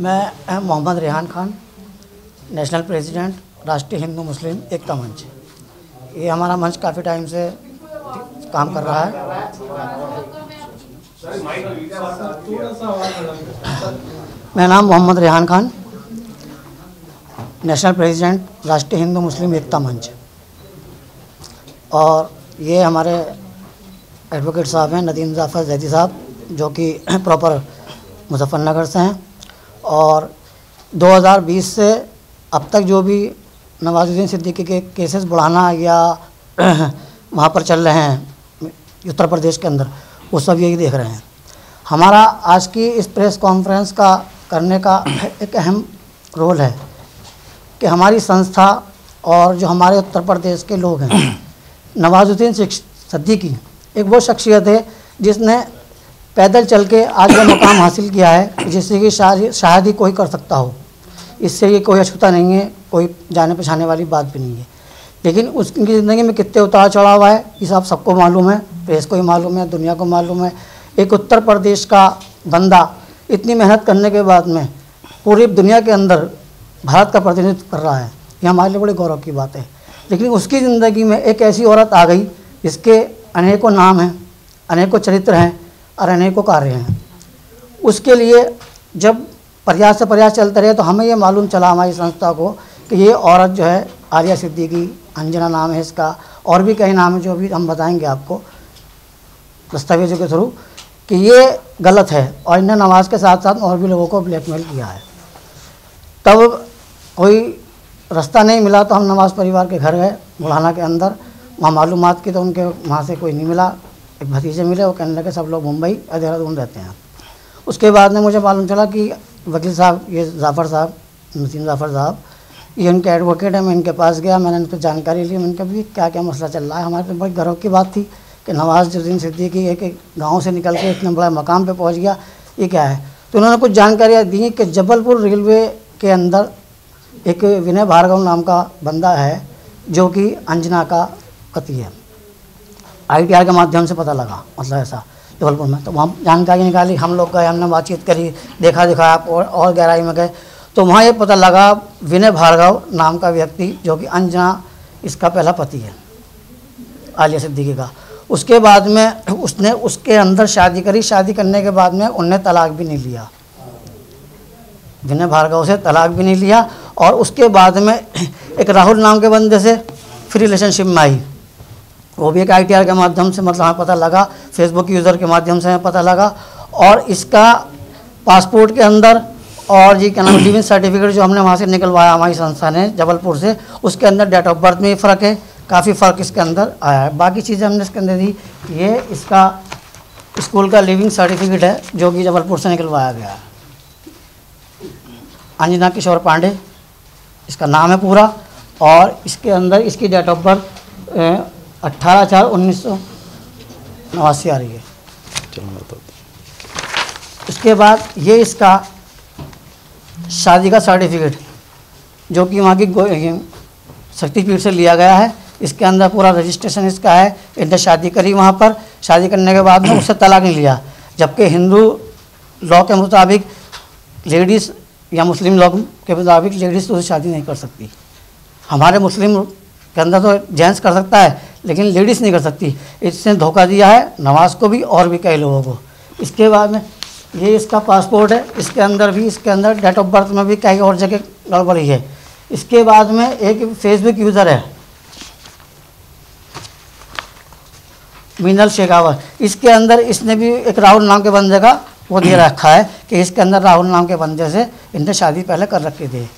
मैं Mohammad Rehan Khan, national president, राष्ट्रीय हिंदू मुस्लिम एकता मंच। ये हमारा मंच काफ़ी टाइम से काम कर रहा है। मेरा नाम मोहम्मद रेहान खान, नेशनल प्रेसिडेंट, राष्ट्रीय हिंदू मुस्लिम एकता मंच। और ये हमारे एडवोकेट साहब हैं नदीम जाफ़र जैदी साहब, जो कि प्रॉपर मुजफ्फरनगर से हैं। और 2020 से अब तक जो भी नवाजुद्दीन सिद्दीकी के केसेस बढ़ाना या वहाँ पर चल रहे हैं उत्तर प्रदेश के अंदर, वो सब यही देख रहे हैं। हमारा आज की इस प्रेस कॉन्फ्रेंस का करने का एक अहम रोल है कि हमारी संस्था और जो हमारे उत्तर प्रदेश के लोग हैं, नवाजुद्दीन सिद्दीकी एक वो शख्सियत है जिसने पैदल चल के आज वो मुकाम हासिल किया है जिससे कि शायद ही कोई कर सकता हो। इससे ये कोई अछूता नहीं है, कोई जाने पहचाने वाली बात भी नहीं है। लेकिन उसकी ज़िंदगी में कितने उतार चढ़ाव है ये सब सबको मालूम है, प्रेस को ही मालूम है, दुनिया को मालूम है। एक उत्तर प्रदेश का बंदा इतनी मेहनत करने के बाद में पूरी दुनिया के अंदर भारत का प्रतिनिधित्व कर रहा है, ये हमारे लिए बड़े गौरव की बात है। लेकिन उसकी ज़िंदगी में एक ऐसी औरत आ गई जिसके अनेकों नाम हैं, अनेकों चरित्र हैं और अनेकों कार्य हैं। उसके लिए जब प्रयास से प्रयास चलते रहे तो हमें ये मालूम चला हमारी संस्था को कि ये औरत जो है आलिया सिद्दीकी, अंजना नाम है इसका, और भी कई नाम है जो भी हम बताएंगे आपको दस्तावेजों के थ्रू, कि ये गलत है और इन्हें नमाज के साथ साथ और भी लोगों को ब्लैकमेल किया है। तब कोई रास्ता नहीं मिला तो हम नवाज़ परिवार के घर गए बुढ़ाना के अंदर, वहाँ मालूमात की तो उनके वहाँ से कोई नहीं मिला। एक भतीजे मिले, वो कहने लगे सब लोग मुंबई और देहरादून रहते हैं। उसके बाद में मुझे मालूम चला कि वकील साहब, ये जाफ़र साहब, नदीम जाफ़र साहब, ये उनके एडवोकेट हैं। मैं इनके पास गया, मैंने उन पर जानकारी ली। मैंने कहा भी क्या क्या मसला चल रहा है। हमारे तो बड़ी गर्व की बात थी कि नवाजुद्दीन सिद्दीकी एक गाँव से निकल के इतने बड़ा मकाम पर पहुँच गया, ये क्या है। तो उन्होंने कुछ जानकारियाँ दी कि जबलपुर रेलवे के अंदर एक विनय भार्गव नाम का बंदा है जो कि अंजना का पति है। ITR के माध्यम से पता लगा, मतलब ऐसा जबलपुर में। तो वहाँ जानकारी निकाली, हम लोग गए, हमने बातचीत करी, देखा आप और गहराई में गए तो वहाँ ये पता लगा विनय भार्गव नाम का व्यक्ति जो कि अंजना इसका पहला पति है, आलिया सिद्दीकी का। उसके बाद में उसने उसके अंदर शादी करी। शादी करने के बाद में उनने तलाक भी नहीं लिया, विनय भार्गव से तलाक भी नहीं लिया। और उसके बाद में एक राहुल नाम के बंदे से फिर रिलेशनशिप में आई, वो भी एक ITR के माध्यम से, मतलब हमें पता लगा, फेसबुक यूज़र के माध्यम से हमें पता लगा। और इसका पासपोर्ट के अंदर और जी क्या नाम लिविंग सर्टिफिकेट जो हमने वहाँ से निकलवाया हमारी संस्था ने जबलपुर से, उसके अंदर डेट ऑफ बर्थ में फ़र्क है, काफ़ी फ़र्क इसके अंदर आया है। बाकी चीज़ें हमने इसके अंदर दी। ये इसका स्कूल का लिविंग सर्टिफिकेट है जो कि जबलपुर से निकलवाया गया है। अंजना किशोर पांडे इसका नाम है पूरा, और इसके अंदर इसकी डेट ऑफ बर्थ 18/4/1989 आ रही है। उसके बाद ये इसका शादी का सर्टिफिकेट जो कि वहाँ की शक्तिपीठ से लिया गया है, इसके अंदर पूरा रजिस्ट्रेशन इसका है। इनने शादी करी वहाँ पर, शादी करने के बाद में उससे तलाक नहीं लिया, जबकि हिंदू लॉ के मुताबिक लेडीज़ या मुस्लिम लॉ के मुताबिक लेडीज़ तो उससे शादी नहीं कर सकती। हमारे मुस्लिम के अंदर तो जेंट्स कर सकता है लेकिन लेडीज़ नहीं कर सकती। इसने धोखा दिया है नवाज़ को भी और भी कई लोगों को। इसके बाद में ये इसका पासपोर्ट है, इसके अंदर भी, इसके अंदर डेट ऑफ बर्थ में भी कई और जगह गड़बड़ी है। इसके बाद में एक फेसबुक यूज़र है मीनल शेखावत, इसके अंदर इसने भी एक राहुल नाम के बंदे का वो दे रखा है कि इसके अंदर राहुल नाम के बंदे से इनने शादी पहले कर रखी थी।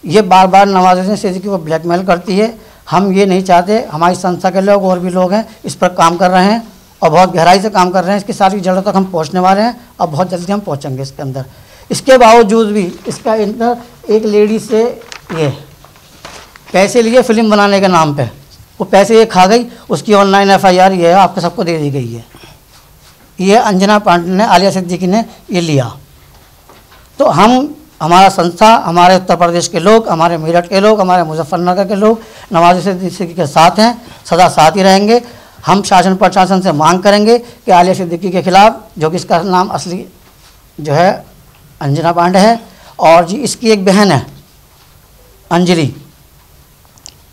ये बार बार नवाजुद्दीन सिद्दीकी को ब्लैकमेल करती है। हम ये नहीं चाहते, हमारी संस्था के लोग और भी लोग हैं इस पर काम कर रहे हैं और बहुत गहराई से काम कर रहे हैं। इसकी सारी जड़ों तक हम पहुंचने वाले हैं और बहुत जल्दी हम पहुंचेंगे इसके अंदर। इसके बावजूद भी इसका अंदर एक लेडी से ये पैसे लिए फिल्म बनाने के नाम पे, वो पैसे ये खा गई, उसकी ऑनलाइन FIR ये है, आपको सबको दे दी गई है। ये अंजना पांडे ने, आलिया सिद्दीकी ने ये लिया। तो हमारा संस्था, हमारे उत्तर प्रदेश के लोग, हमारे मेरठ के लोग, हमारे मुजफ्फरनगर के लोग नवाजुद्दीन सिद्दीकी के साथ हैं, सदा साथ ही रहेंगे। हम शासन प्रशासन से मांग करेंगे कि आलिया सिद्दीकी के खिलाफ़, जो कि इसका नाम असली जो है अंजना पांडे है, और जी इसकी एक बहन है अंजलि,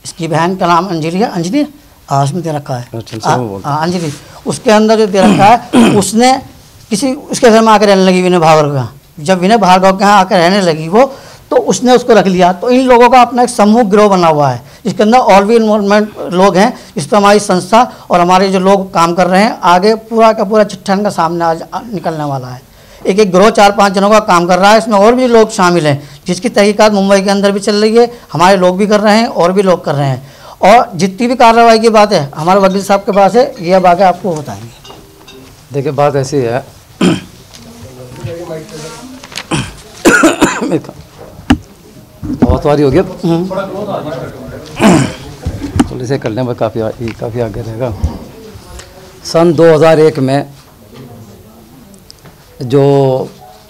इसकी बहन का नाम अंजलि है, अंजलि उसमें दे रखा है अंजलि, उसके अंदर जो दे रखा है उसने किसी उसके घर में आकर रहने लगी विनय भार्गव के यहाँ। जब विनय भार्गव के यहाँ आकर रहने लगी वो, तो उसने उसको रख लिया। तो इन लोगों का अपना एक समूह गिरोह बना हुआ है, जिसके अंदर और भी इन्वॉल्वमेंट लोग हैं, इस पर हमारी संस्था और हमारे जो लोग काम कर रहे हैं, आगे पूरा का पूरा चिट्ठा का सामने आज निकलने वाला है। एक एक गिरोह 4-5 जनों का काम कर रहा है, इसमें और भी लोग शामिल हैं, जिसकी तहकीकात मुंबई के अंदर भी चल रही है, हमारे लोग भी कर रहे हैं और भी लोग कर रहे हैं। और जितनी भी कार्रवाई की बात है हमारे वकील साहब के पास है, ये अब आगे आपको बताएंगे। देखिए बात ऐसी है बहुत वारी हो गया तो इसे करने में काफ़ी आगे रहेगा। सन 2001 में जो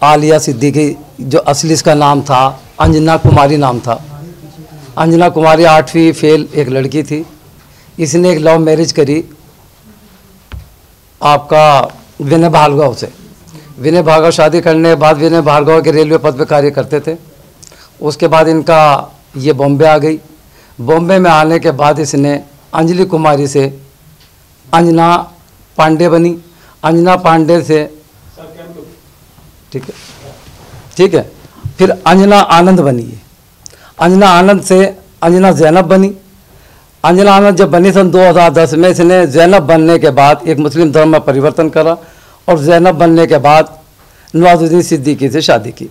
आलिया सिद्दीकी, जो असली इसका नाम था अंजना कुमारी नाम था, अंजना कुमारी 8वीं फेल एक लड़की थी। इसने एक लव मैरिज करी आपका विनय भार्गव से। विनय भार्गव शादी करने के बाद विनय भार्गव के रेलवे पद पर कार्य करते थे। उसके बाद इनका ये बॉम्बे आ गई। बॉम्बे में आने के बाद इसने अंजलि कुमारी से अंजना पांडे बनी, अंजना पांडे से ठीक है फिर अंजना आनंद बनी है। अंजना आनंद से अंजना जैनब बनी। अंजना आनंद जब बनी सन 2010 में, इसने जैनब बनने के बाद एक मुस्लिम धर्म में परिवर्तन करा और जैनब बनने के बाद नवाजुद्दीन सिद्दीकी से शादी की।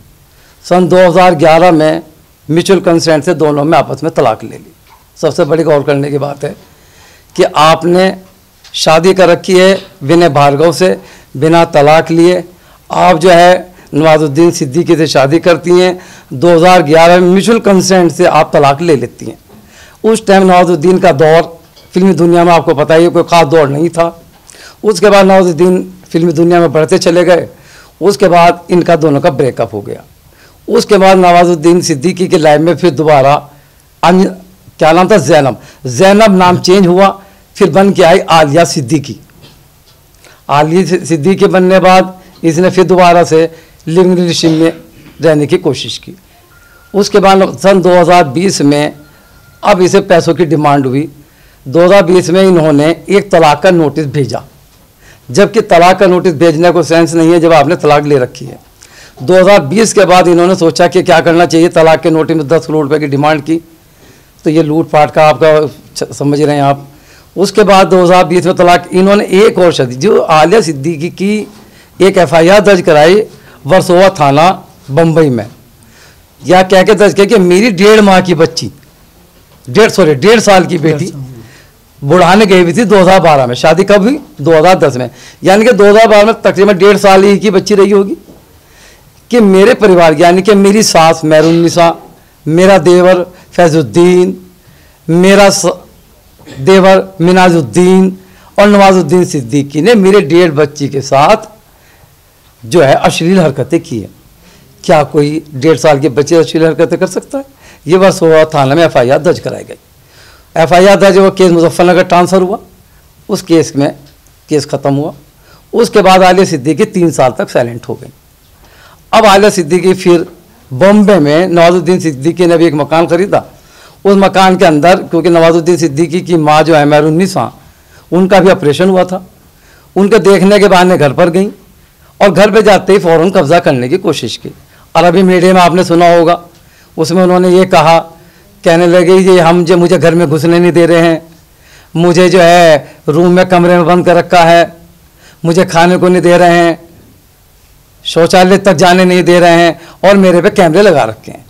सन 2011 में म्यूचुअल कंसेंट से दोनों में आपस में तलाक ले ली। सबसे बड़ी गौर करने की बात है कि आपने शादी कर रखी है विनय भार्गव से बिना तलाक लिए, आप जो है नवाजुद्दीन सिद्दीकी से शादी करती हैं। 2011 में म्यूचुअल कंसेंट से आप तलाक ले लेती हैं। उस टाइम नवाजुद्दीन का दौर फिल्मी दुनिया में आपको पता ही है, कोई ख़ास दौर नहीं था। उसके बाद नवाजुद्दीन फिल्मी दुनिया में बढ़ते चले गए। उसके बाद इनका दोनों का ब्रेकअप हो गया। उसके बाद नवाजुद्दीन सिद्दीकी के लाइफ में फिर दोबारा क्या नाम था, जैनब नाम चेंज हुआ, फिर बन के आई आलिया सिद्दीकी। आलिया सिद्दीकी बनने बाद इसने फिर दोबारा से लिविंग रिलेशन में रहने की कोशिश की। उसके बाद सन 2020 में अब इसे पैसों की डिमांड हुई। 2020 में इन्होंने एक तलाक का नोटिस भेजा, जबकि तलाक का नोटिस भेजने को सेंस नहीं है जब आपने तलाक ले रखी है। 2020 के बाद इन्होंने सोचा कि क्या करना चाहिए, तलाक के नोटिस में 10 करोड़ रुपए की डिमांड की, तो ये लूटपाट का आपका समझ रहे हैं आप। उसके बाद 2020 में तलाक, इन्होंने एक और शादी, जो आलिया सिद्दीकी की एक FIR दर्ज कराई वर्सोवा थाना बम्बई में, या कह के दर्ज किया कि मेरी 1.5 माह की बच्ची, 1.5 साल की बेटी बुढ़ाने गई हुई थी 2012 में। शादी कब हुई, 2010 में, यानी कि 2012 में तकरीबन 1.5 साल ही की बच्ची रही होगी कि मेरे परिवार यानी कि मेरी सास मेहरुन्निसा, मेरा देवर फैजुद्दीन, मेरा देवर मिनाजुद्दीन और नवाजुद्दीन सिद्दीकी ने मेरे 1.5 बच्ची के साथ जो है अश्लील हरकतें की है। क्या कोई 1.5 साल के बच्चे अश्लील हरकतें कर सकता है? ये वर्सोवा थाना में FIR दर्ज कराई गई। FIR दर्ज हुआ, केस मुजफ्फरनगर ट्रांसफ़र हुआ। उस केस में केस ख़त्म हुआ। उसके बाद आलिया सिद्दीकी 3 साल तक साइलेंट हो गई। अब आलिया सिद्दीकी फिर बॉम्बे में नवाजुद्दीन सिद्दीकी ने भी एक मकान ख़रीदा। उस मकान के अंदर, क्योंकि नवाजुद्दीन सिद्दीकी की माँ जो है मेहरुन्निसा, उनका भी ऑपरेशन हुआ था, उनके देखने के बहाने घर पर गई और घर पे जाते ही फ़ौरन कब्ज़ा करने की कोशिश की। अरबी मीडिया में आपने सुना होगा, उसमें उन्होंने ये कहा, कहने लगे ये हम जो मुझे घर में घुसने नहीं दे रहे हैं, मुझे जो है रूम में कमरे में बंद कर रखा है, मुझे खाने को नहीं दे रहे हैं, शौचालय तक जाने नहीं दे रहे हैं और मेरे पे कैमरे लगा रखे हैं।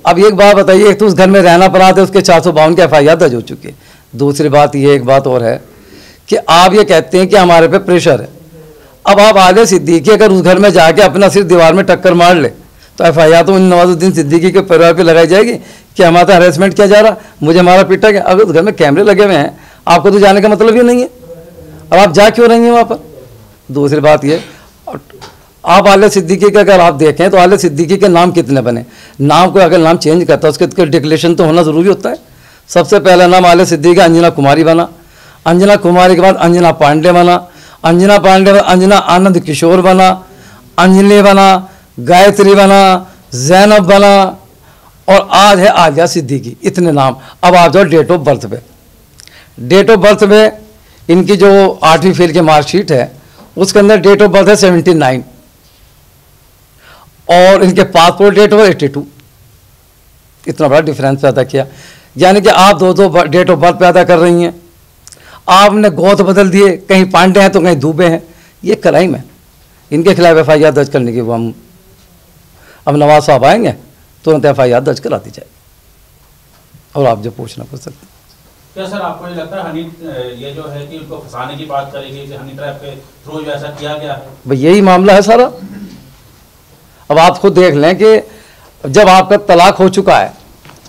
अब एक बात बताइए, एक तो उस घर में रहना पड़ा था, उसके 452 की FIR दर्ज हो चुकी है। दूसरी बात ये, एक बात और है कि आप ये कहते हैं कि हमारे पे प्रेशर है। अब आप आलिया सिद्दीकी अगर उस घर में जाके अपना सिर दीवार में टक्कर मार ले तो FIR तो नवाजुद्दीन सिद्दीकी के परिवार पे लगाई जाएगी कि हमारा हरेसमेंट किया जा रहा, मुझे मारा पीटा गया। अगर उस घर में कैमरे लगे हुए हैं, आपको तो जाने का मतलब ही नहीं है। अब आप जा क्यों रही हैं वहाँ पर? दूसरी बात ये, आप आलिया सिद्दीकी का अगर आप देखें तो आलिया सिद्दीकी के नाम कितने बने। नाम को अगर नाम चेंज करता है उसके डिक्लेरेशन तो होना ज़रूरी होता है। सबसे पहला नाम आलिया सिद्दीकी अंजना कुमारी बना, अंजना कुमारी के बाद अंजना पांडे बना, अंजना पांडे अंजना आनंद किशोर बना, अंजलि बना, गायत्री बना, जैनब बना और आज है आलिया सिद्दीकी, इतने नाम। अब आप जाओ डेट ऑफ बर्थ पे। डेट ऑफ बर्थ में इनकी जो 8वीं फेल की मार्कशीट है उसके अंदर डेट ऑफ बर्थ है 79 और इनके पासपोर्ट डेट ऑफ 82। इतना बड़ा डिफरेंस पैदा किया, यानी कि आप दो डेट ऑफ बर्थ पैदा कर रही हैं। आपने गोत्र बदल दिए, कहीं पांडे हैं तो कहीं दुबे हैं। ये क्राइम है, इनके खिलाफ FIR दर्ज करने की वो हम अब नवाज साहब आएंगे तुरंत FIR दर्ज करा दी जाएगी और आप जो पूछना पूछ सकते हैं। क्या सर आपको ये लगता है हनी ये जो है कि उनको फंसाने की बात करेगी कि हनी ट्रैप के थ्रू जो ऐसा किया गया है? भाई यही मामला है सारा। अब आप खुद देख लें कि जब आपका तलाक हो चुका है,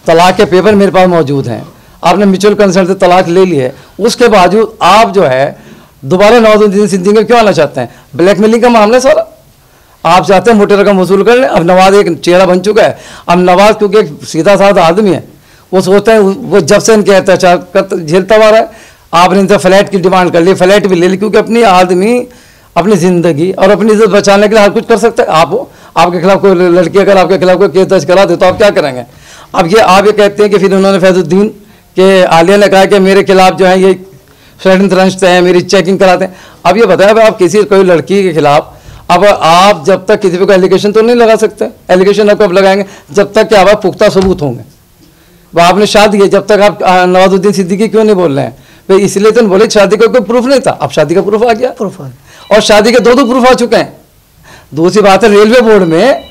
तलाक के पेपर मेरे पास मौजूद हैं, आपने म्यूचुअल कंसेंट से तलाक ले ली है, उसके बावजूद आप जो है दोबारा नवाजुद्दीन सिद्दीकी में क्यों आना चाहते हैं? ब्लैकमेलिंग का मामला है सारा। आप चाहते हैं मोटी रकम वसूल कर लें। अब नवाज एक चेहरा बन चुका है। अब नवाज क्योंकि एक सीधा साधा आदमी है, वो सोचता है, वो जब से इनके अत्याचार झेलता हुआ है। आपने इनसे फ्लैट की डिमांड कर ली, फ्लैट भी ले ली, क्योंकि अपनी आदमी अपनी ज़िंदगी और अपनी इज्जत बचाने के लिए हर कुछ कर सकता है। आप आपके खिलाफ कोई लड़की अगर आपके खिलाफ कोई केस दर्ज करा दे तो आप क्या करेंगे? अब ये आप ये कहते हैं कि फिर उन्होंने फैजुद्दीन के आलिया ने कहा कि मेरे खिलाफ जो है ये षड्यंत्र रचते हैं, मेरी चेकिंग कराते हैं। अब ये बताया आप किसी कोई लड़की के खिलाफ अब आप जब तक किसी को एलिगेशन तो नहीं लगा सकते। एलिगेशन आप कब लगाएंगे? जब तक कि आप पुख्ता सबूत होंगे। वो आपने शादी है, जब तक आप नवाजुद्दीन सिद्दीकी क्यों नहीं बोल रहे हैं? भाई इसलिए तो बोले शादी का कोई प्रूफ नहीं था, अब शादी का प्रूफ आ गया, और शादी के दो प्रूफ आ चुके हैं। दूसरी बात है, रेलवे बोर्ड में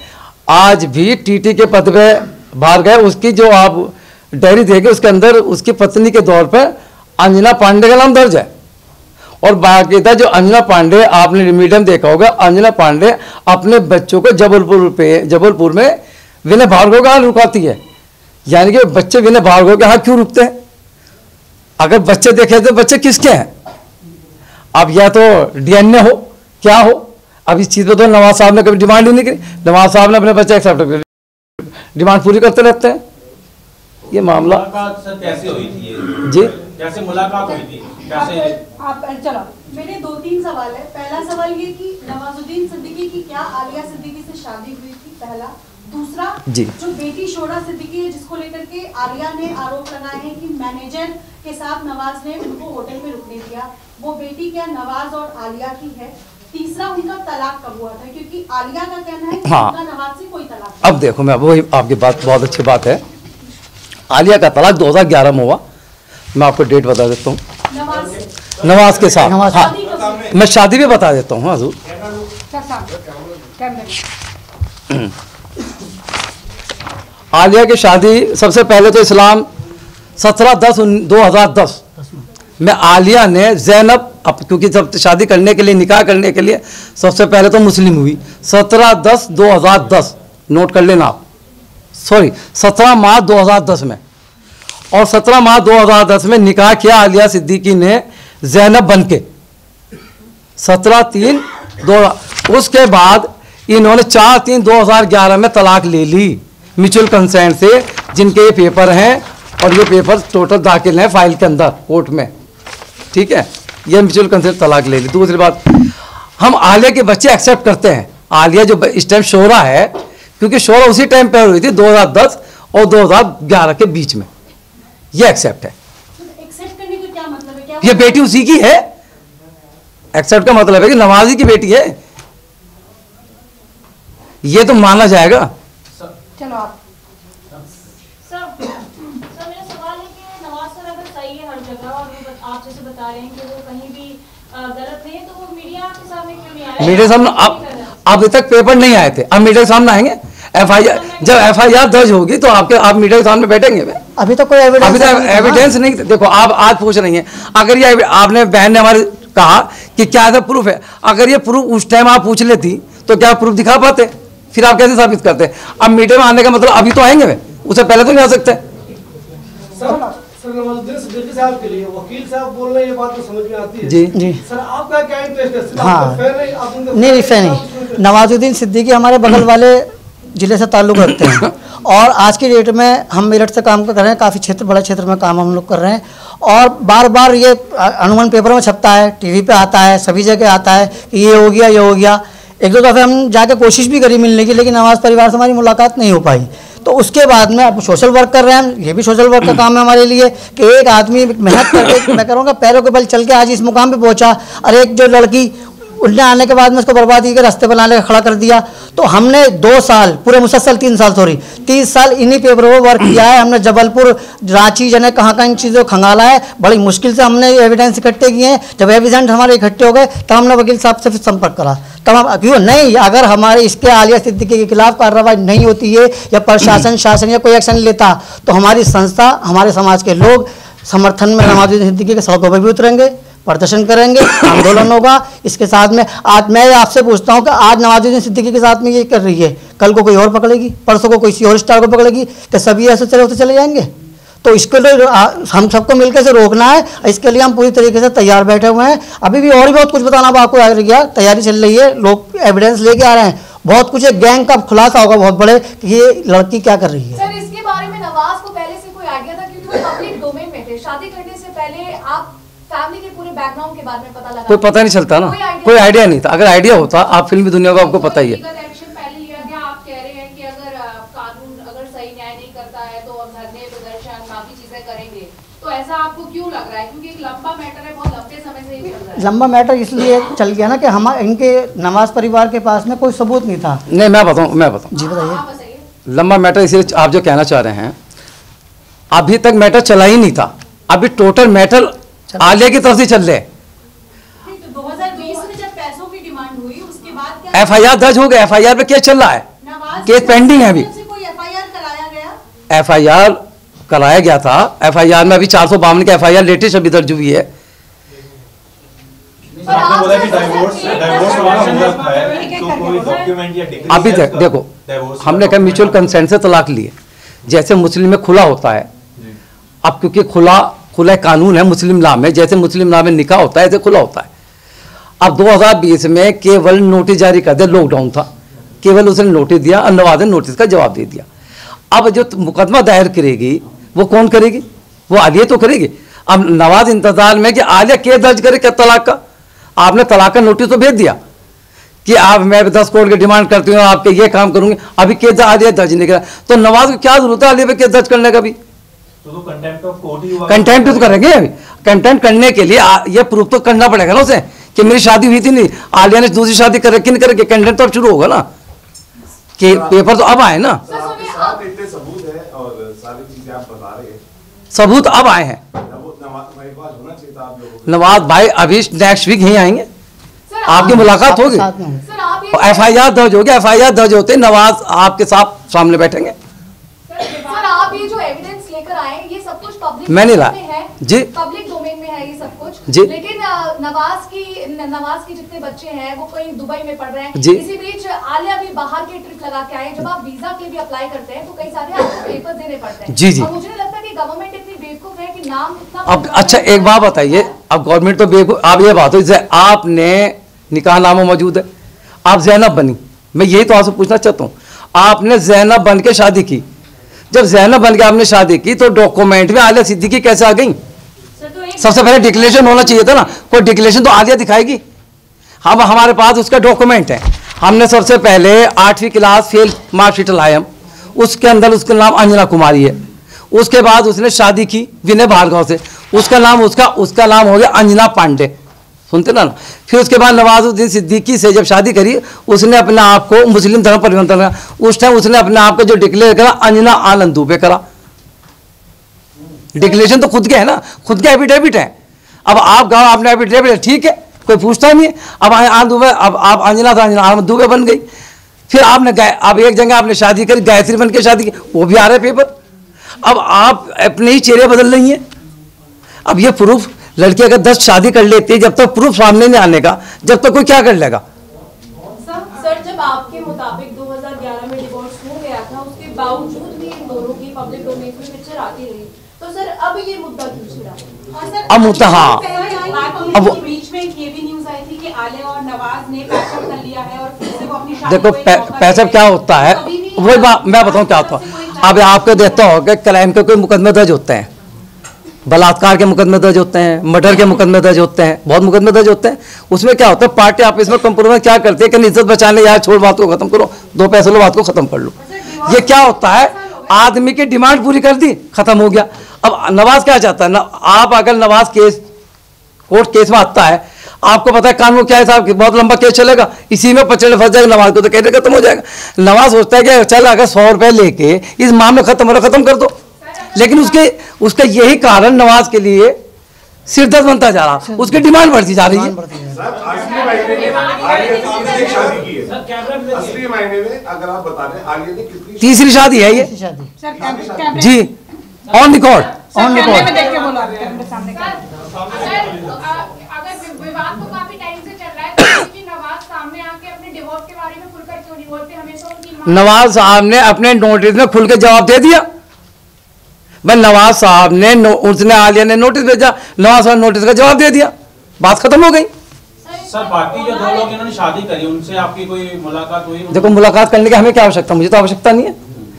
आज भी TT के पद पे बाहर गए, उसकी जो आप डायरी देखे उसके अंदर उसकी पत्नी के तौर पर अंजना पांडे का नाम दर्ज है। और बाकायदा जो अंजना पांडे, आपने मीडियम देखा होगा, अंजना पांडे अपने बच्चों को जबलपुर में विनय भार्गव का हाल रुकाती है। यानी कि बच्चे विनय भार्गव के हाथ क्यों रुकते हैं? अगर बच्चे देखे तो बच्चे किसके हैं? अब या तो DNA हो, क्या हो? अब इस चीज़ पर तो नवाज साहब ने कभी डिमांड ही नहीं की। नवाज साहब ने अपने बच्चे एक्सेप्ट कर, डिमांड पूरी करते रहते हैं। ये मामला सर कैसे हुई थी ये? जी कैसे मुलाकात हुई थी? कैसे आप चलो, मेरे 2-3 सवाल है। पहला सवाल ये कि नवाजुद्दीन सिद्दीकी की क्या आलिया सिद्दीकी से शादी हुई थी? पहला। दूसरा, जी, जो बेटी शोरा सिद्दीकी है जिसको लेकर के आलिया ने आरोप लगाए हैं कि मैनेजर के साथ नवाज ने उनको होटल में रुकने दिया, वो बेटी क्या नवाज और आलिया की है? तीसरा, उनका तलाक कब हुआ था? क्योंकि आलिया का कहना है कि उनका नवाज से कोई तलाक नहीं। अब देखो, मैं वही आपकी बात बहुत अच्छी बात है। आलिया का तलाक 2011 में हुआ। मैं आपको डेट बता देता हूँ, नवाज के साथ। हाँ, मैं शादी भी बता देता हूँ। हजूर, आलिया की शादी सबसे पहले तो इस्लाम 17/10/2010 में आलिया ने ज़ैनब, क्योंकि जब शादी करने के लिए, निकाह करने के लिए सबसे पहले तो मुस्लिम हुई 17/10/2010, नोट कर लेना आप, सॉरी 17 मार्च 2010 में, और 17 मार्च 2010 में निकाह किया आलिया सिद्दीकी ने ज़ैनब बन के 17/3/2000। उसके बाद इन्होंने 4/3/2011 में तलाक ले ली म्यूचुअल कंसेंट से, जिनके ये पेपर हैं और ये पेपर टोटल दाखिल हैं फाइल के अंदर कोर्ट में। ठीक है, ये म्यूचुअल कंसेंट तलाक ले ली। दूसरी बात, हम आलिया के बच्चे एक्सेप्ट करते हैं। आलिया जो इस टाइम शोरा है, क्योंकि शोरा उसी टाइम पर हुई थी 2010 और 2011 के बीच में, ये एक्सेप्ट है। एक्सेप्ट करने का क्या मतलब है? क्या ये बेटी उसी की है। एक्सेप्ट का मतलब है कि नवाजी की बेटी है, ये तो माना जाएगा। चलो आप। सर मेरा सवाल है कि नवाज सर अगर सही है हर जगह और वो आप जैसे बता रहे हैं कि वो कहीं भी गलत नहीं है, तो वो मीडिया के सामने क्यों नहीं आए? मीडिया सामने अब तक पेपर नहीं आए थे, अब मीडिया के सामने आएंगे। जब FIR दर्ज होगी तो आप मीडिया के सामने बैठेंगे। अभी तो कोई एविडेंस नहीं। देखो, आप आज पूछ रही हैं, अगर ये आपने बहन ने हमारे कहा कि क्या ऐसा प्रूफ है, अगर ये प्रूफ उस टाइम आप पूछ लेती तो क्या प्रूफ दिखा पाते? फिर आप कैसे साबित करते? अब मीडिया में आने का मतलब अभी तो आएंगे वे, उससे पहले तो नहीं आ सकते। सर नवाजुद्दीन सिद्दीकी साहब के लिए वकील साहब बोल रहे हैं, ये बात तो समझ में आती है। जी जी। सर आपका क्या इंटरेस्ट है? हाँ, नहीं फेर नहीं। नवाजुद्दीन सिद्दीकी हमारे बगल वाले ज़िले से ताल्लुक़ रखते हैं, और आज की डेट में हम मेरठ से काम कर रहे हैं, काफ़ी क्षेत्र, बड़े क्षेत्र में काम हम लोग कर रहे हैं, और बार बार ये अनुमान पेपर में छपता है, TV पे आता है, सभी जगह आता है कि ये हो गया, ये हो गया। एक दो दफ़े हम जाके कोशिश भी करी मिलने की, लेकिन नवाज़ परिवार से हमारी मुलाकात नहीं हो पाई। तो उसके बाद में अब सोशल वर्क कर रहे हैं, ये भी सोशल वर्क का काम है हमारे लिए कि एक आदमी मेहनत करके मैं करूँगा पैरों के बल चल के आज इस मुकाम पे पहुँचा। और एक जो लड़की उठने आने के बाद में उसको बर्बादी के रास्ते पर लाने खड़ा कर दिया। तो हमने 2 साल पूरे मुसलसल 3 साल 30 साल इन्हीं पेपरों पर वर्क किया है। हमने जबलपुर, रांची, जने कहाँ कहाँ इन चीज़ों को खंगाला है। बड़ी मुश्किल से हमने एविडेंस इकट्ठे किए हैं। जब एविडेंस हमारे इकट्ठे हो गए तब हमने वकील साहब से फिर संपर्क करा। तब हम क्यों नहीं, अगर हमारे इसके आलिया सिद्दीकी के खिलाफ कार्रवाई नहीं होती है या प्रशासन शासन या कोई एक्शन लेता तो हमारी संस्था, हमारे समाज के लोग समर्थन में नवाजुद्दीन सिद्दीकी के सड़कों पर भी उतरेंगे, प्रदर्शन करेंगे, आंदोलन होगा। इसके साथ में आज मैं आपसे पूछता हूं कि आज नवाजुद्दीन सिद्दीकी के साथ में ये कर रही है, कल को कोई और पकड़ेगी, परसों को कोई और स्टार को पकड़ेगी, तो सभी ऐसे चले जाएंगे। तो इसके लिए हम सबको मिलकर से रोकना है। इसके लिए हम पूरी तरीके से तैयार बैठे हुए हैं। अभी भी और भी बहुत कुछ बताना आपको आ गया, तैयारी चल रही है, लोग एविडेंस लेके आ रहे हैं। बहुत कुछ, एक गैंग का खुलासा होगा बहुत बड़े कि ये लड़की क्या कर रही है। सर, इसके बारे में नवाज को पहले से कोई आइडिया था, क्योंकि वो पब्लिक डोमेन में थे। शादी करने से पहले आप फैमिली के पूरे बैकग्राउंड के बारे में पता लगा? कोई पता नहीं चलता ना, कोई आइडिया नहीं था। अगर आइडिया होता, आप फिल्मी दुनिया को आपको पता ही है। आप कह रहे हैं कि अगर कानून अगर सही न्याय नहीं करता है तो हम धरने, प्रदर्शन, बाकी चीजें करेंगे, तो ऐसा आपको क्यों लग रहा है? क्योंकि एक लंबा मैटर है, बहुत लंबे समय से ही चल रहा है। लंबा मैटर इसलिए चल गया ना कि हम इनके नवाज परिवार के पास में कोई सबूत नहीं था। नहीं, मैं बताऊं जी बताइए। लंबा मैटर इसलिए आप जो कहना चाह रहे हैं, अभी तक मैटर चला ही नहीं था। अभी टोटल मैटर आलिया की तरफ से चल रहे। 2020 में जब पैसों की डिमांड हुई उसके बाद क्या FIR दर्ज हो गया, FIR पे केस चल रहा है, केस पेंडिंग है अभी। कोई FIR कराया गया? FIR कराया गया था। FIR में अभी 452 की FIR लेटेस्ट अभी दर्ज हुई है। आपने बोला कि डाइवोर्स है, तो कोई डॉक्यूमेंट या डिक्री? अभी देखो, हमने कहा म्यूचुअल कंसेंट से तलाक लिए, जैसे मुस्लिम में खुला होता है। अब क्योंकि खुला कानून है मुस्लिम लॉ में, जैसे मुस्लिम लॉ में निकाह होता है ऐसे खुला होता है। अब 2020 में केवल नोटिस जारी कर दिया, लॉकडाउन था, केवल उसने नोटिस दिया और नवाज ने नोटिस का जवाब दे दिया। अब जो मुकदमा दायर करेगी वो कौन करेगी? वो आलिया तो करेगी। अब नवाज इंतजार में कि आलिया केस दर्ज करे क्या तलाक का। आपने तलाक का नोटिस तो भेज दिया कि आप, मैं 10 करोड़ की डिमांड करती हूँ, आपके ये काम करूंगी। अभी केस आलिया दर्ज नहीं करा तो नवाज को क्या जरूरत है आलिया पे केस दर्ज करने का? भी तो कंटेम्प्ट ऑफ कोर्ट ही हुआ। कंटेम्प्ट तो करेंगे अभी। कंटेम्प्ट करने के लिए ये प्रूफ तो करना पड़ेगा ना उसे कि मेरी शादी हुई थी नहीं, आलिया ने दूसरी शादी कर रखी नहीं करके। कंटेम्प्ट तो अब शुरू होगा ना, कि पेपर तो अब आए ना, इतने सबूत है और सारी चीजें आप बता रहे हैं, सबूत अब आए हैं। नवाज भाई अभी नेक्स्ट वीक यहीं आएंगे, आपकी मुलाकात होगी, FIR दर्ज होगी। FIR दर्ज होते नवाज आपके साथ सामने बैठेंगे। सर, आप ये जो एविडेंस लेकर आए ये सब कुछ पब्लिक मैं नहीं ला जी, पब्लिक डोमेन में है ये सब कुछ जी। लेकिन नवाज की जितने बच्चे हैं वो कहीं दुबई में पढ़ रहे हैं जी। इसी बीच आलिया भी बाहर के ट्रिप लगा के आए। जब आप वीजा के लिए भी अप्लाई करते हैं तो कई सारे आपको पेपर देने पड़ते हैं। जी जी। और मुझे नहीं लगता कि गवर्नमेंट इतनी बेवकूफ है कि नाम इतना। अब अच्छा एक बात बताइए, अब गवर्नमेंट तो बेवकूफ। आप ये बात हो, जैसे आपने निकाहनामा मौजूद है, आप जैनब बनी, मैं यही तो आपसे पूछना चाहता हूँ, आपने जैनब बन के शादी की। जब जैनब बन के आपने शादी की तो डॉक्यूमेंट में आलिया सिद्दीकी कैसे आ गई? सबसे पहले डिक्लेरेशन होना चाहिए था ना, कोई डिक्लेरेशन तो आलिया दिखाएगी। हम हमारे पास उसका डॉक्यूमेंट है। हमने सबसे पहले 8वीं क्लास फेल मार्कशीट लाए हम, उसके अंदर उसका नाम अंजना कुमारी है। उसके बाद उसने शादी की विनय भार्गव से, उसका नाम हो गया अंजना पांडे, सुनते ना। फिर उसके बाद नवाजुद्दीन सिद्दीकी से जब शादी करी उसने अपने आप को मुस्लिम धर्म परिवर्तन करा। उस टाइम उसने अपने आप को जो डिक्लेयर करा अंजना आनंद दुबे करा। डिक्लेरेशन तो खुद के है ना, खुद का एफिडेविट है। अब आप गाँव आपने एफिडेविट है, ठीक है, कोई पूछता नहीं है। अब आनंद दुबे, अब आप अंजना था, अंजना आनंद दुबे बन गई। फिर आपने अब एक जगह आपने शादी करी, गायत्री बन के शादी की, वो भी आ रहे पेपर। अब आप अपने ही चेहरे बदल रही हैं। अब ये प्रूफ, लड़की अगर 10 शादी कर लेती है, जब तक प्रूफ सामने नहीं आने का, जब तक कोई क्या कर लेगा? सर, जब आपके मुताबिक 2011 में डिवोर्स हो गया था, उसके बावजूद भी इन दोनों की पब्लिक डोमेन में पिक्चर आती रही, तो सर अब ये मुद्दा क्यों छिड़ा? अब मुद्दा, हाँ, अब बीच में ये भी न्यूज आई थी कि आलिया और नवाज ने पैचअप कर लिया है और फिर से वो अपनी शादी देखो पैचअप क्या होता है, वही बात मैं बताऊं क्या होता है। अब आपको देखता हो कि क्राइम के कोई मुकदमे दर्ज होते हैं, बलात्कार के मुकदमे दर्ज होते हैं, मर्डर के मुकदमे दर्ज होते हैं, बहुत मुकदमे दर्ज होते हैं। उसमें क्या होता है, पार्टी आपस में कंप्रोमाइज क्या करती है कि इज्जत बचाने, यार छोड़ बात को खत्म करो, 2 पैसे लो, बात को खत्म कर लो। ये क्या होता है, आदमी की डिमांड पूरी कर दी, खत्म हो गया। अब नवाज क्या चाहता है ना, आप अगर नवाज केस कोर्ट केस में आता है, आपको पता है कानून क्या है साहब कि बहुत लंबा केस चलेगा, इसी में पचड़े फंस जाएगा नवाज को, तो कैसे खत्म हो जाएगा। नवाज सोचता है कि चल अगर 100 रुपए लेके इस मामले खत्म हो रहा, खत्म कर दो। लेकिन उसका यही कारण नवाज के लिए सिरदर्द बनता जा रहा, उसकी डिमांड बढ़ती जा रही है। असली मायने में अगर आप बता रहे हैं, आलिया ने कितनी तीसरी शादी है ये जी, ऑन रिकॉर्ड। विवाद तो काफी टाइम से चल रहा है, तो नवाज सामने आके अपने डिवोर्स के बारे में खुलकर क्यों नहीं बोलते? हमेशा उनकी नवाज साहब ने अपने नोटिस में खुल के जवाब दे दिया। भाई नवाज साहब ने उसने आलिया ने नोटिस भेजा, नवाज साहब ने नोटिस का जवाब दे दिया, बात खत्म हो गई। सर बाकी जो 2 लोग इन्होंने शादी करी, उनसे आपकी कोई मुलाकात हुई? देखो मुलाकात करने की हमें क्या आवश्यकता, मुझे तो आवश्यकता नहीं है,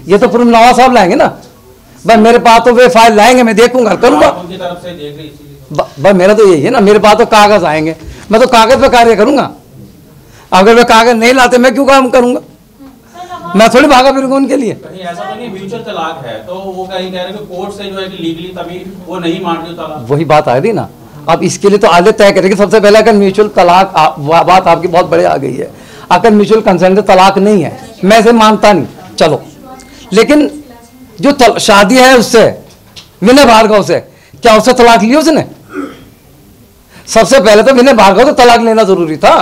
ये तो प्रूफ नवाज साहब लाएंगे ना। भाई मेरे पास तो वे फाइल लाएंगे, मैं देखूंगा, करूंगा। उनकी तरफ से देख रही भाई मेरा तो यही है ना, मेरे पास तो कागज आएंगे, मैं तो कागज पे कार्य करूंगा। अगर वे कागज नहीं लाते मैं क्यों काम करूंगा, मैं थोड़ी भागा फिरूंगा उनके लिए। कहीं ऐसा तो नहीं म्यूचुअल तलाक है, तो वो कहीं कह रहे हैं कि कोर्ट से जो है कि लीगली तभी वो नहीं मान रही तलाक। वही बात आ रही ना, अब इसके लिए तो आगे तय करेंगे। सबसे पहले अगर म्यूचुअल तलाक, बात आपकी बहुत बड़े आ गई है, अगर म्यूचुअल कंसेंट से तलाक नहीं है, मैं इसे मानता नहीं, चलो। लेकिन जो शादी है उससे, विनय भार्गव से, क्या उससे तलाक ली उसने? सबसे पहले तो विनय भार्गव को तलाक लेना जरूरी था,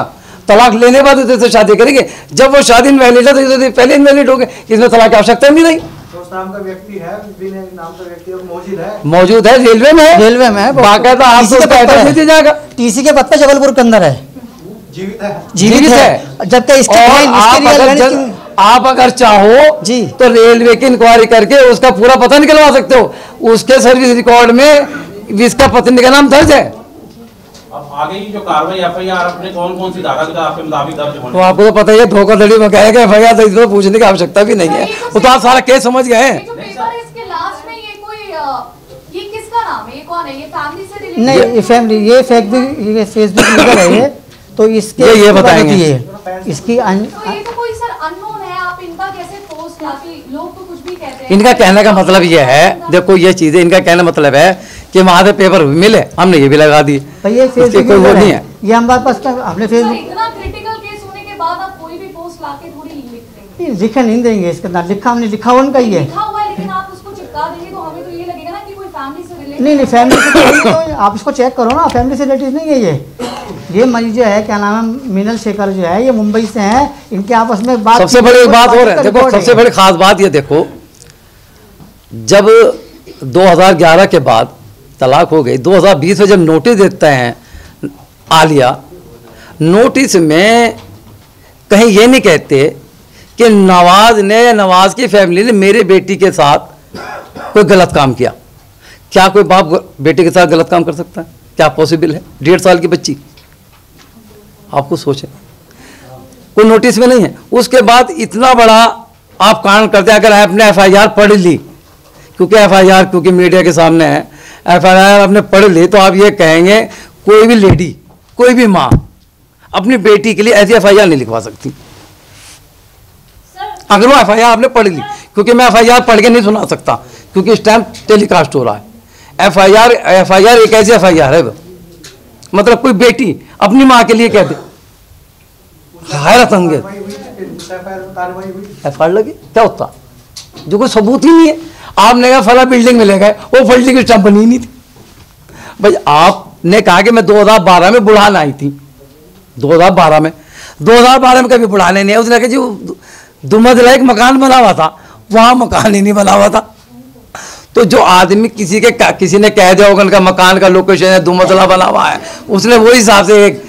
तलाक लेने के बाद इससे शादी करेंगे। जब वो शादी इनवैलिड है तो पहले इनवैलिड हो गए, इसमें तलाक की आवश्यकता नहीं रही। नाम का व्यक्ति है, नाम का व्यक्ति मौजूद है, रेलवे में है, रेलवे में है, बाकायदा आपको पैसा दिया जाएगा, टीसी के पद पे जबलपुर के अंदर है, जीवित है। जबकि इसके आप अगर चाहो जी तो रेलवे की इंक्वायरी करके उसका पूरा पता निकलवा सकते हो, उसके सर्विस रिकॉर्ड में इसका पत्नी का नाम दर्ज है। अब आगे की जो कार्रवाई एफआईआर अपने कौन सी धारा का आपके मुताबिक दर्ज होनी? तो आपको तो पता ही है, धोखाधड़ी में कहेगा एफआईआर, तो इसमें पूछने की आवश्यकता भी नहीं है, वो तो आप सारा केस समझ गए हैं। इसके लास्ट में ये कोई ये किसका नाम है, ये कौन है, ये फैमिली से रिलेटेड? नहीं, ये फैमिली, ये फेसबुक लीडर है ये, तो इसके ये बताएंगे इसकी तो ये तो कोई सर अननोन है, आप इनका कैसे पोस्ट लाके, लोग तो कुछ भी कहते हैं। इनका कहने का मतलब ये है, देखो ये चीजें, इनका कहने का मतलब है कि वहां से पेपर मिले, हमने ये भी लगा दिए, ये फेसबुक कोई वो नहीं है, ये हमारे पास हमने फेसबुक। इतना क्रिटिकल केस होने के बाद आप कोई भी पोस्ट लाके थोड़ी लिख देंगे, लिखा नहीं देंगे, इसके अंदर लिखा हमने, लिखा उनका ही है, लिखा हुआ है, लेकिन आप उसको चिपका देंगे तो हमें तो ये लगेगा ना कि कोई फैमिली से रिलेटेड। नहीं फैमिली से तो आप इसको चेक करो ना, फैमिली से रिलेटेड नहीं है ये मरीज जो है, क्या नाम है, मीनल शेखर जो है, ये मुंबई से हैं, इनके आपस में बात। सबसे बड़ी बात हो रही है, देखो सबसे बड़ी खास बात ये देखो, जब 2011 के बाद तलाक हो गई, 2020 में जब नोटिस देते हैं आलिया, नोटिस में कहीं ये नहीं कहते कि नवाज ने या नवाज की फैमिली ने मेरे बेटी के साथ कोई गलत काम किया। क्या कोई बाप बेटे के साथ गलत काम कर सकता है? क्या पॉसिबल है? 1.5 साल की बच्ची, आपको सोचें, कोई नोटिस में नहीं है। उसके बाद इतना बड़ा आप कांड करते, अगर आपने एफआईआर पढ़ ली, क्योंकि एफआईआर क्योंकि मीडिया के सामने है, एफआईआर आपने पढ़ ली तो आप ये कहेंगे कोई भी लेडी, कोई भी माँ अपनी बेटी के लिए ऐसी एफआईआर नहीं लिखवा सकती, अगर वो एफआईआर आपने पढ़ ली। क्योंकि मैं एफआईआर पढ़ के नहीं सुना सकता, क्योंकि इस टाइम टेलीकास्ट हो रहा है। एफआईआर एक ऐसी एफआईआर है, मतलब कोई बेटी अपनी माँ के लिए कह दे, हैरत होंगे। एफआईआर लगी क्या होता, जो कोई सबूत ही नहीं है। आपने कहा फला बिल्डिंग में ले गए, वो बिल्डिंग की स्टैंप बनी नहीं थी। भाई आपने कहा कि मैं 2012 में बुढ़ान आई थी, 2012 में कभी बुढ़ाने नहीं है। उसने कहा जी दुमदला एक मकान बना हुआ था, वहां मकान ही नहीं बना हुआ था। तो जो आदमी किसी ने कह दिया होगा उनका मकान का लोकेशन है, दुमदला बना हुआ है, उसने वही हिसाब से एक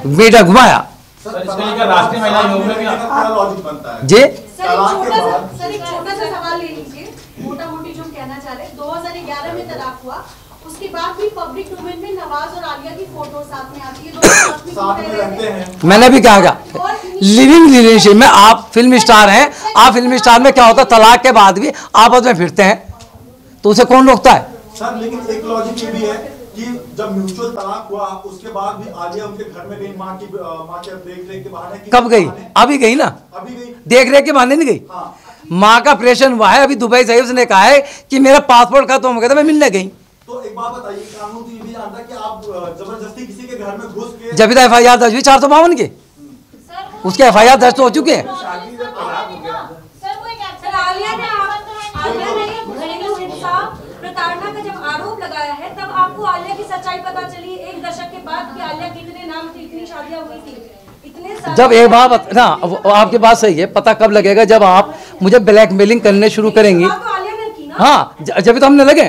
मीटर घुमाया। राष्ट्रीय महिला आयोग में भी लॉजिक बनता है जी सर एक छोटा सा सवाल ले लीजिए, मोटा मोटी जो कहना चाह रहे हैं, 2011 में तलाक हुआ, उसके बाद भी पब्लिक डोमेन में नवाज और आलिया की फोटो साथ में आती है, दोनों साथ में रहते हैं। मैंने भी कहा लिविंग रिलेशनशिप में, आप फिल्म स्टार हैं, आप फिल्म स्टार में क्या होता है, तलाक के बाद भी आपस में फिरते हैं, तो उसे कौन रोकता है? सर लेकिन एक लॉजिक ये भी है कि जब म्यूचुअल तलाक हुआ उसके बाद भी आलिया उनके घर में गई माँ के देख रेख के बहाने। कब गई? अभी गई ना, अभी गई, देख रेख के बहाने नहीं गई। हाँ। माँ का ऑपरेशन हुआ है, अभी दुबई से उसने कहा है कि मेरा पासपोर्ट खत्म हो गया था, मैं मिलने गई। तो एक बात बताइए, कानून तो ये भी जानता है कि आप जबरदस्ती किसी के घर में घुस के, जब तक FIR दर्ज हुई 452 के, उसके FIR दर्ज तो हो चुके हैं। प्रताड़ना का जब आरोप लगाया है तब आपको आलिया की सच्चाई पता चली 1 दशक के बाद कि आलिया के इतने नाम थे, इतनी शादियां हुई थी, इतने जब एक बात ना, आपकी बात सही है, पता कब लगेगा जब आप मुझे ब्लैकमेलिंग करने शुरू करेंगी। हाँ, जब तो हमने लगे,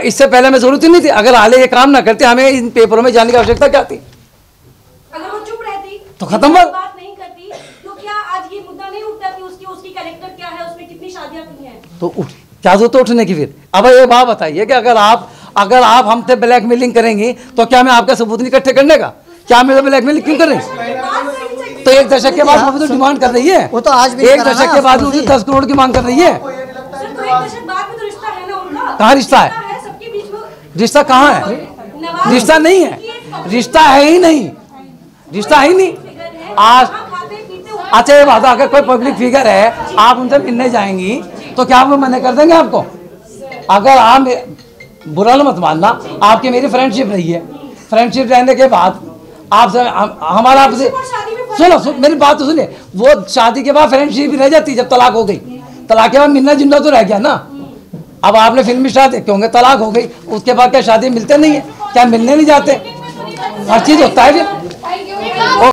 इससे पहले हमें जरूरत ही नहीं थी। अगर आलिया ये काम ना करते हमें इन पेपरों में जाने की आवश्यकता क्या थी? अगर वो चुप रहती तो खत्म बात नहीं करती तो क्या आज ये मुद्दा नहीं उठता कि उसकी कैरेक्टर क्या है, उसने कितनी शादियां की हैं? तो क्या जरूरत उठने की? फिर अब ये बात बताइए कि अगर आप हमसे ब्लैकमेलिंग करेंगी तो क्या मैं आपका सबूत नहीं इकट्ठे करने का? क्या मेरे ब्लैकमेलिंग क्यों करें? तो 1 दशक के बाद वो तो डिमांड कर रही है, वो तो आज भी 1 दशक के बाद वो 10 करोड़ की मांग कर रही है। कहाँ रिश्ता है? रिश्ता कहाँ है? रिश्ता नहीं है, रिश्ता है ही नहीं, रिश्ता है ही नहीं। आज अच्छा ये बात, अगर कोई पब्लिक फिगर है आप उनसे मिलने जाएंगी तो क्या वो मना कर देंगे आपको? अगर आप, बुरा मत मानना, आपकी मेरी फ्रेंडशिप रही है, फ्रेंडशिप रहने के बाद आपसे हमारा आपसे सुनो मेरी बात तो सुनिए, वो शादी के बाद फ्रेंडशिप भी रह जाती जब तलाक हो गई। तलाक के बाद मिलना जुलना तो रह गया ना। अब आपने फिल्मी स्टार देखे होंगे, तलाक हो गई, उसके बाद क्या शादी मिलते नहीं है? क्या मिलने नहीं जाते? हर चीज होता है फिर।